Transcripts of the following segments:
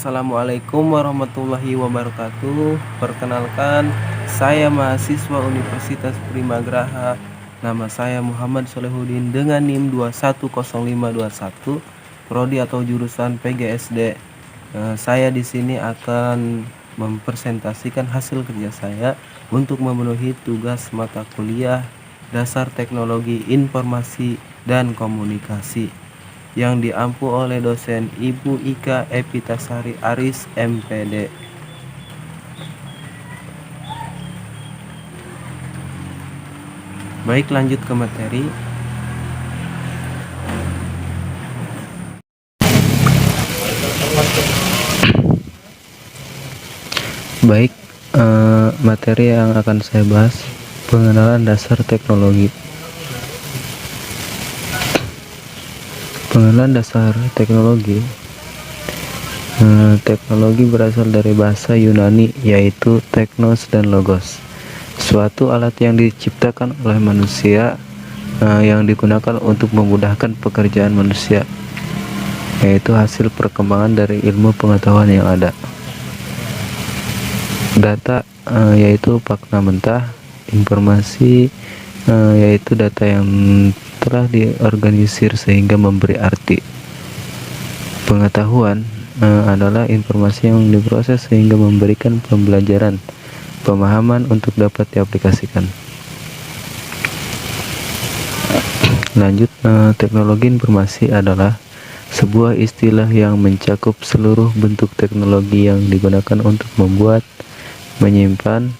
Assalamualaikum warahmatullahi wabarakatuh. Perkenalkan, saya mahasiswa Universitas Primagraha. Nama saya Muhammad Solehudin dengan NIM 210521, prodi atau jurusan PGSD. Saya di sini akan mempresentasikan hasil kerja saya untuk memenuhi tugas mata kuliah Dasar Teknologi Informasi dan Komunikasi yang diampu oleh dosen Ibu Ika Epitasari Aris MPD. Baik, lanjut ke materi. Baik, materi yang akan saya bahas, pengenalan dasar teknologi. Pengenalan dasar teknologi. Teknologi berasal dari bahasa Yunani, yaitu teknos dan logos, suatu alat yang diciptakan oleh manusia yang digunakan untuk memudahkan pekerjaan manusia, yaitu hasil perkembangan dari ilmu pengetahuan yang ada. Data yaitu fakta mentah, informasi yaitu data yang telah diorganisir sehingga memberi arti. Pengetahuan adalah informasi yang diproses sehingga memberikan pembelajaran, pemahaman untuk dapat diaplikasikan. Lanjut, teknologi informasi adalah sebuah istilah yang mencakup seluruh bentuk teknologi yang digunakan untuk membuat, menyimpan,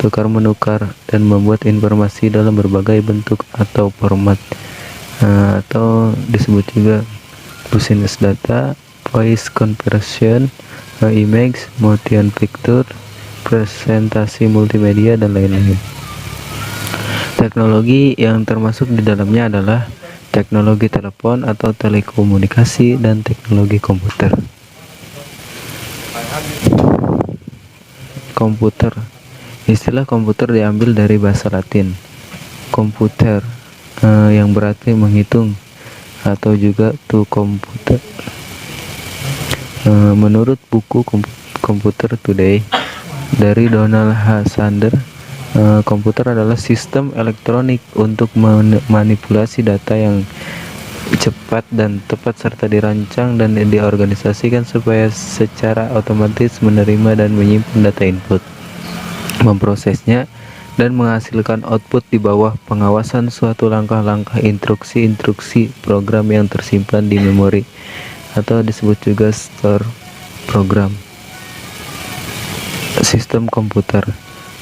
tukar-menukar, dan membuat informasi dalam berbagai bentuk atau format, atau disebut juga business data, voice conversion, image, motion picture, presentasi multimedia, dan lain-lain. Teknologi yang termasuk di dalamnya adalah teknologi telepon atau telekomunikasi dan teknologi komputer. Komputer. Istilah komputer diambil dari bahasa Latin komputer, yang berarti menghitung atau juga to computer. Menurut buku Computer Today dari Donald H. Sander, komputer adalah sistem elektronik untuk memanipulasi data yang cepat dan tepat serta dirancang dan diorganisasikan supaya secara otomatis menerima dan menyimpan data input, memprosesnya, dan menghasilkan output di bawah pengawasan suatu langkah-langkah instruksi-instruksi program yang tersimpan di memori atau disebut juga store program. Sistem komputer.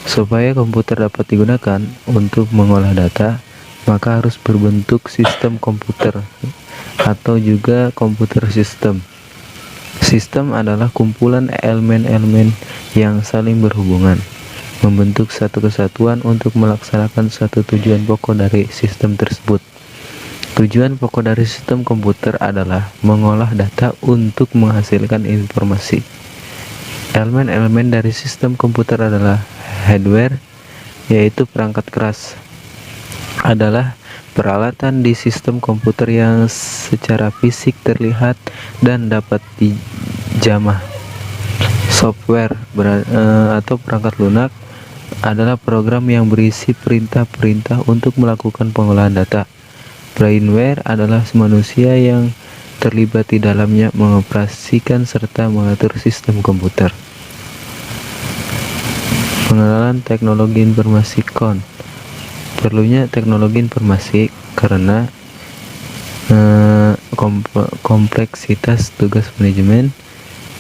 Supaya komputer dapat digunakan untuk mengolah data, maka harus berbentuk sistem komputer atau juga komputer sistem. Sistem adalah kumpulan elemen-elemen yang saling berhubungan, membentuk satu kesatuan untuk melaksanakan suatu tujuan pokok dari sistem tersebut. Tujuan pokok dari sistem komputer adalah mengolah data untuk menghasilkan informasi. Elemen-elemen dari sistem komputer adalah hardware, yaitu perangkat keras, adalah peralatan di sistem komputer yang secara fisik terlihat dan dapat dijamah. Software atau perangkat lunak adalah program yang berisi perintah-perintah untuk melakukan pengolahan data. Brainware adalah manusia yang terlibat di dalamnya mengoperasikan serta mengatur sistem komputer. Pengenalan teknologi informasi KON. Perlunya teknologi informasi karena kompleksitas tugas manajemen,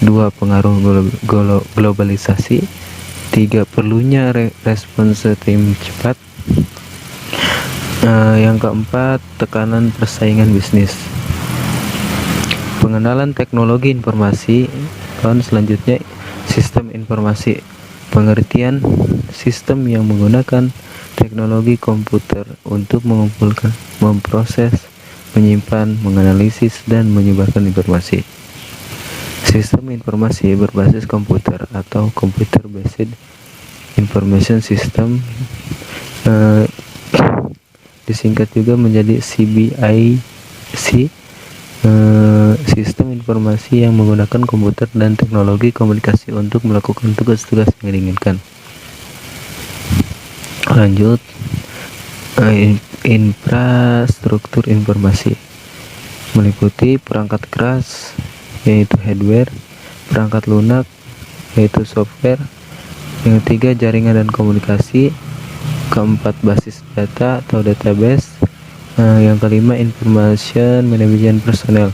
2 pengaruh globalisasi, 3 perlunya respons tim cepat, yang keempat tekanan persaingan bisnis. Pengenalan teknologi informasi. Selanjutnya, sistem informasi. Pengertian sistem yang menggunakan teknologi komputer untuk mengumpulkan, memproses, menyimpan, menganalisis, dan menyebarkan informasi. Sistem informasi berbasis komputer atau Computer Based Information System, disingkat juga menjadi CBIC, sistem informasi yang menggunakan komputer dan teknologi komunikasi untuk melakukan tugas-tugas yang diinginkan. Lanjut, infrastruktur informasi meliputi perangkat keras yaitu hardware, perangkat lunak yaitu software, yang ketiga jaringan dan komunikasi, keempat basis data atau database, yang kelima information management personnel.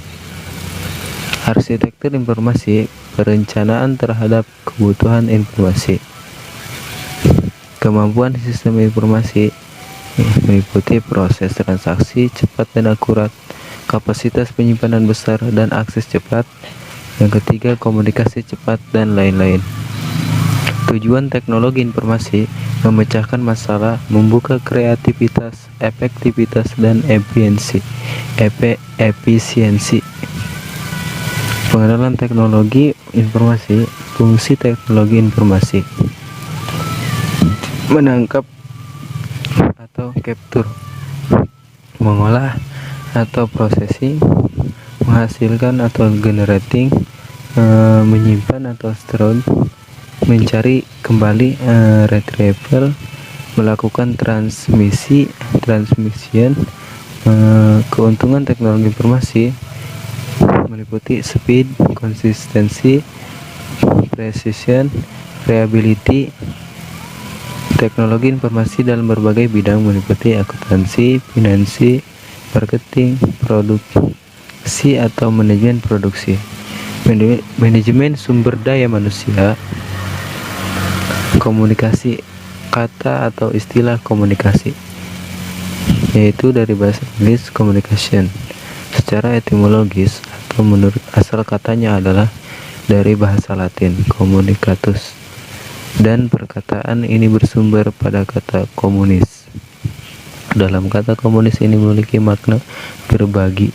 Arsitektur informasi, perencanaan terhadap kebutuhan informasi. Kemampuan sistem informasi meliputi proses transaksi cepat dan akurat, kapasitas penyimpanan besar dan akses cepat. Yang ketiga komunikasi cepat dan lain-lain. Tujuan teknologi informasi memecahkan masalah, membuka kreativitas, efektivitas dan efisiensi. Pengenalan teknologi informasi. Fungsi teknologi informasi: menangkap atau capture, mengolah atau processing, menghasilkan atau generating, menyimpan atau store, mencari kembali, retrieval, melakukan transmission. Keuntungan teknologi informasi meliputi speed, konsistensi, precision, reliability. Teknologi informasi dalam berbagai bidang meliputi akuntansi, finansi, marketing, produksi atau manajemen produksi, manajemen sumber daya manusia, komunikasi, kata atau istilah komunikasi, yaitu dari bahasa Inggris communication. Secara etimologis atau menurut asal katanya adalah dari bahasa Latin communicatus, dan perkataan ini bersumber pada kata komunis. Dalam kata komunis ini memiliki makna berbagi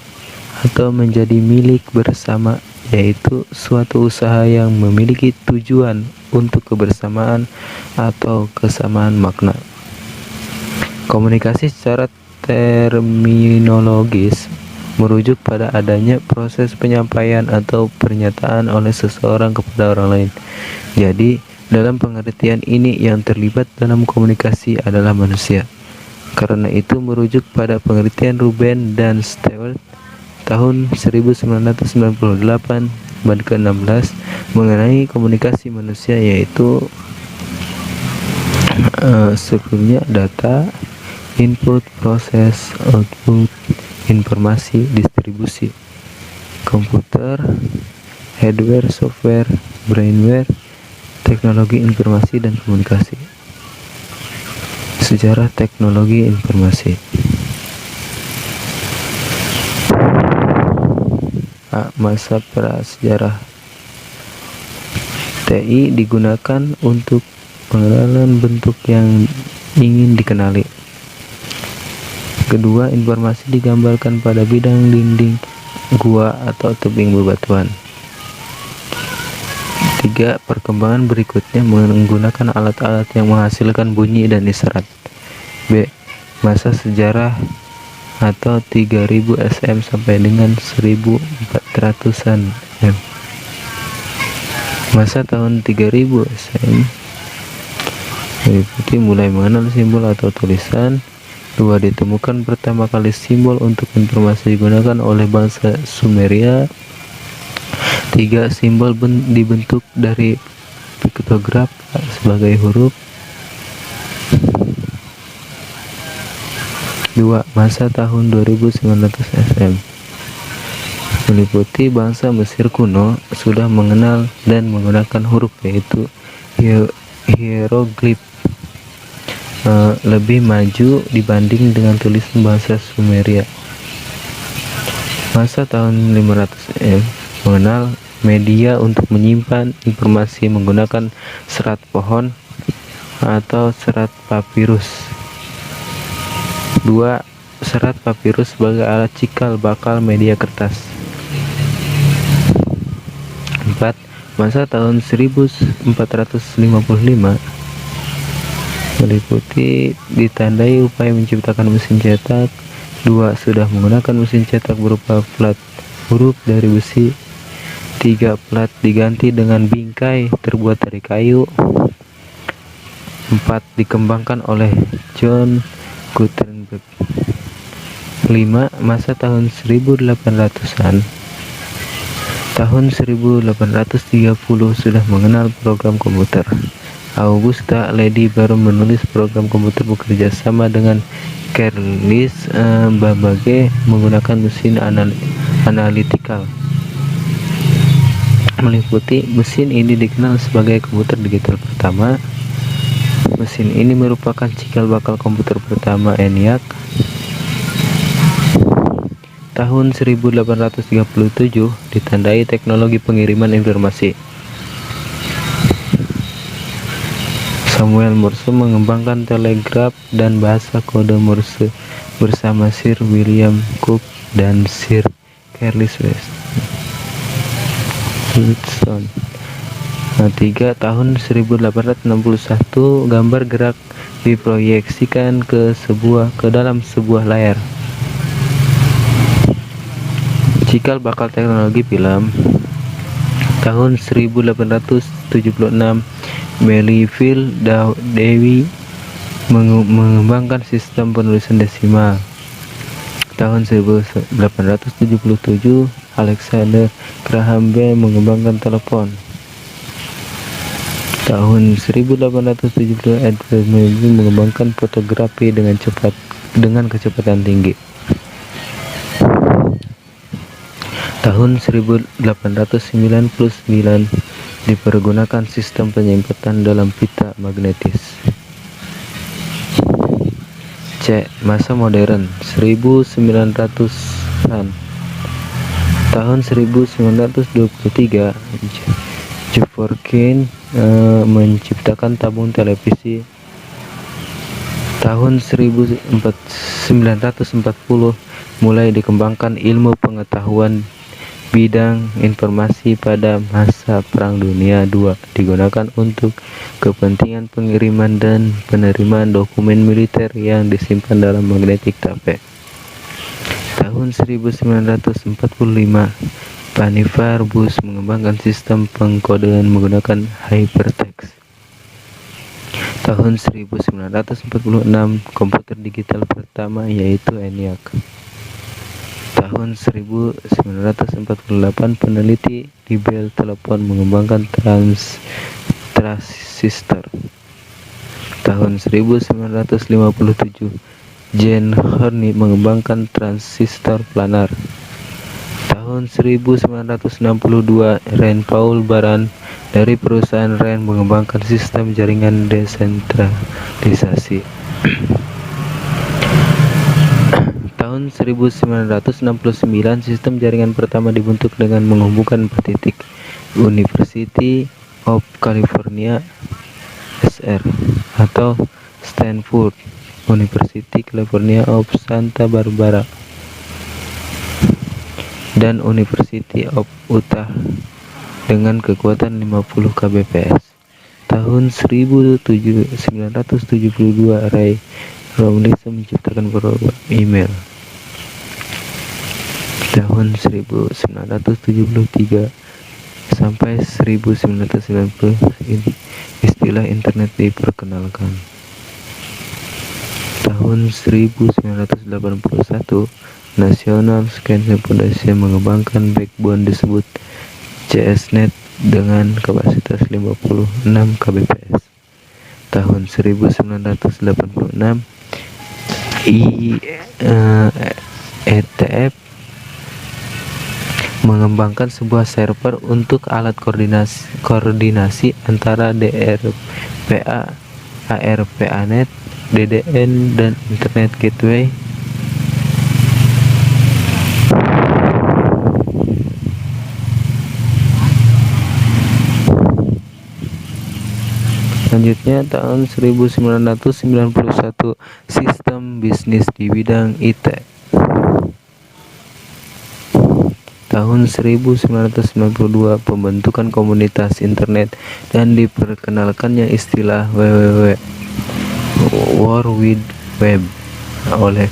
atau menjadi milik bersama, yaitu suatu usaha yang memiliki tujuan untuk kebersamaan atau kesamaan makna. Komunikasi secara terminologis merujuk pada adanya proses penyampaian atau pernyataan oleh seseorang kepada orang lain. Jadi, dalam pengertian ini yang terlibat dalam komunikasi adalah manusia. Karena itu merujuk pada pengertian Ruben dan Stewart tahun 1998 bab ke-16 mengenai komunikasi manusia, yaitu sebelumnya data, input, proses, output, informasi, distribusi, komputer, hardware, software, brainware, teknologi informasi dan komunikasi. Sejarah teknologi informasi. Masa prasejarah. TI digunakan untuk pengenalan bentuk yang ingin dikenali. Kedua, informasi digambarkan pada bidang dinding gua atau tebing bebatuan. 3. Perkembangan berikutnya menggunakan alat-alat yang menghasilkan bunyi dan isyarat. B. Masa sejarah atau 3000 SM sampai dengan 1400-an M. Masa tahun 3000 SM meliputi mulai mengenal simbol atau tulisan. 2. Ditemukan pertama kali simbol untuk informasi digunakan oleh bangsa Sumeria. 3. Simbol dibentuk dari piktograf sebagai huruf. 2. Masa tahun 2900 SM meliputi bangsa Mesir kuno sudah mengenal dan menggunakan huruf, yaitu hieroglif, lebih maju dibanding dengan tulisan bahasa Sumeria. Masa tahun 500 SM mengenal media untuk menyimpan informasi menggunakan serat pohon atau serat papirus. 2. Serat papirus sebagai alat cikal bakal media kertas. 4. Masa tahun 1455 meliputi ditandai upaya menciptakan mesin cetak. 2. Sudah menggunakan mesin cetak berupa flat huruf dari besi. 3. Plat diganti dengan bingkai terbuat dari kayu. 4. Dikembangkan oleh John Gutenberg. 5. Masa tahun 1800-an. Tahun 1830 sudah mengenal program komputer. Augusta Lady baru menulis program komputer bekerja sama dengan Carlis Babbage menggunakan mesin analytical. Meliputi mesin ini dikenal sebagai komputer digital pertama. Mesin ini merupakan cikal bakal komputer pertama ENIAC. Tahun 1837 ditandai teknologi pengiriman informasi. Samuel Morse mengembangkan telegraf dan bahasa kode Morse bersama Sir William Cooke dan Sir Charles Weston. 3. Tahun 1861 gambar gerak diproyeksikan ke dalam sebuah layar. Cikal bakal teknologi film. Tahun 1876 Melville Dewey mengembangkan sistem penulisan desimal. Tahun 1877 Alexander Graham Bell mengembangkan telepon. Tahun 1870 Edward Melville mengembangkan fotografi dengan kecepatan tinggi. Tahun 1899 dipergunakan sistem penyimpanan dalam pita magnetis. C. Masa modern 1900-an. Tahun 1923 Gevorkyn menciptakan tabung televisi. Tahun 1940 mulai dikembangkan ilmu pengetahuan bidang informasi pada masa Perang Dunia II, digunakan untuk kepentingan pengiriman dan penerimaan dokumen militer yang disimpan dalam magnetic tape. Tahun 1945 Vannevar Bush mengembangkan sistem pengkodean menggunakan hypertext. Tahun 1946 komputer digital pertama yaitu ENIAC. Tahun 1948 peneliti di Bell Telephone mengembangkan transistor. Tahun 1957 Gene Horney mengembangkan transistor planar. Tahun 1962 Rand Paul Baran dari perusahaan Rand mengembangkan sistem jaringan desentralisasi. Tahun 1969 sistem jaringan pertama dibentuk dengan menghubungkan 4 titik. University of California SR atau Stanford, University California of Santa Barbara, dan University of Utah dengan kekuatan 50 kbps. Tahun 1972 Ray Robinson menciptakan program email. Tahun 1973 sampai 1990 istilah internet diperkenalkan. Tahun 1981 National Science Foundation mengembangkan backbone disebut CSNet dengan kapasitas 56 kbps. Tahun 1986 ETF mengembangkan sebuah server untuk alat koordinasi antara DRPA, ARPANET, DDN, dan Internet Gateway. Selanjutnya tahun 1991 sistem bisnis di bidang IT. Tahun 1992 pembentukan komunitas internet dan diperkenalkannya istilah WWW World Wide Web oleh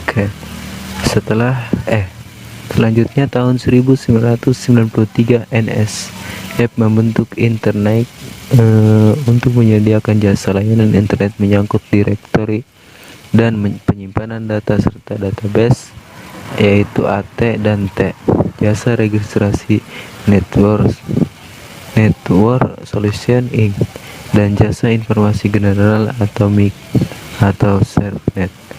Selanjutnya tahun 1993 NSF membentuk Internet untuk menyediakan jasa layanan internet menyangkut direktori dan penyimpanan data serta database, yaitu AT dan T, jasa registrasi network Solution Inc., dan jasa informasi general atau MIG atau ServNet.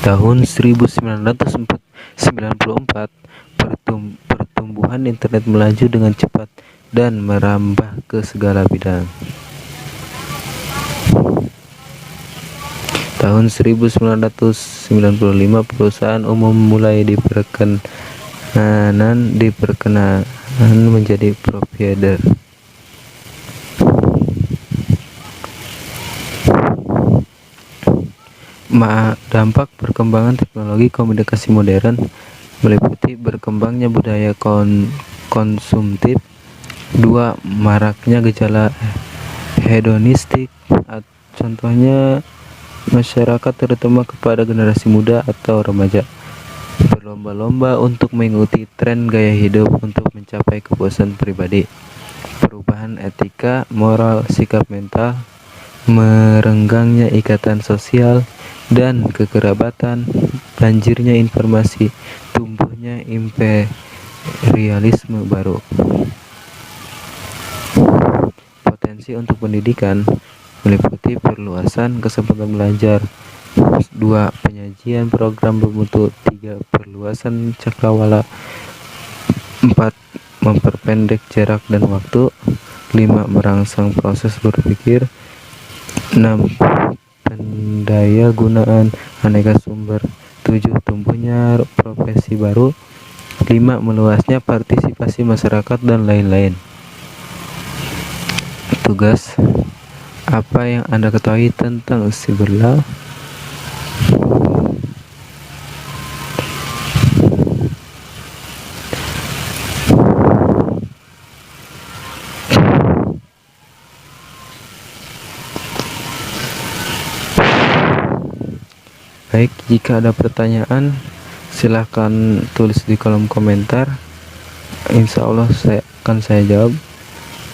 Tahun 1994 pertumbuhan internet melaju dengan cepat dan merambah ke segala bidang. Tahun 1995 perusahaan umum mulai diperkenan menjadi provider. Dampak perkembangan teknologi komunikasi modern meliputi berkembangnya budaya konsumtif, maraknya gejala hedonistik, contohnya masyarakat terutama kepada generasi muda atau remaja berlomba-lomba untuk mengikuti tren gaya hidup untuk mencapai kepuasan pribadi, perubahan etika, moral, sikap mental, merenggangnya ikatan sosial dan kekerabatan, banjirnya informasi, tumbuhnya imperialisme baru. Potensi untuk pendidikan meliputi perluasan kesempatan belajar, 2. Penyajian program bermutu, 3. Perluasan cakrawala, 4. Memperpendek jarak dan waktu, 5. Merangsang proses berpikir, 6. Pendaya gunaan aneka sumber, 7. Tumbuhnya profesi baru, 5. Meluasnya partisipasi masyarakat, dan lain-lain. Tugas: apa yang Anda ketahui tentang Cyberlaw? Baik, jika ada pertanyaan silahkan tulis di kolom komentar. Insya Allah saya jawab.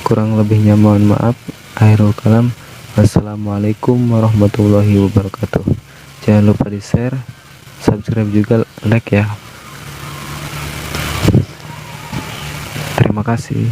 Kurang lebihnya mohon maaf. Akhirul kalam. Wassalamualaikum warahmatullahi wabarakatuh. Jangan lupa di share, subscribe juga, like ya. Terima kasih.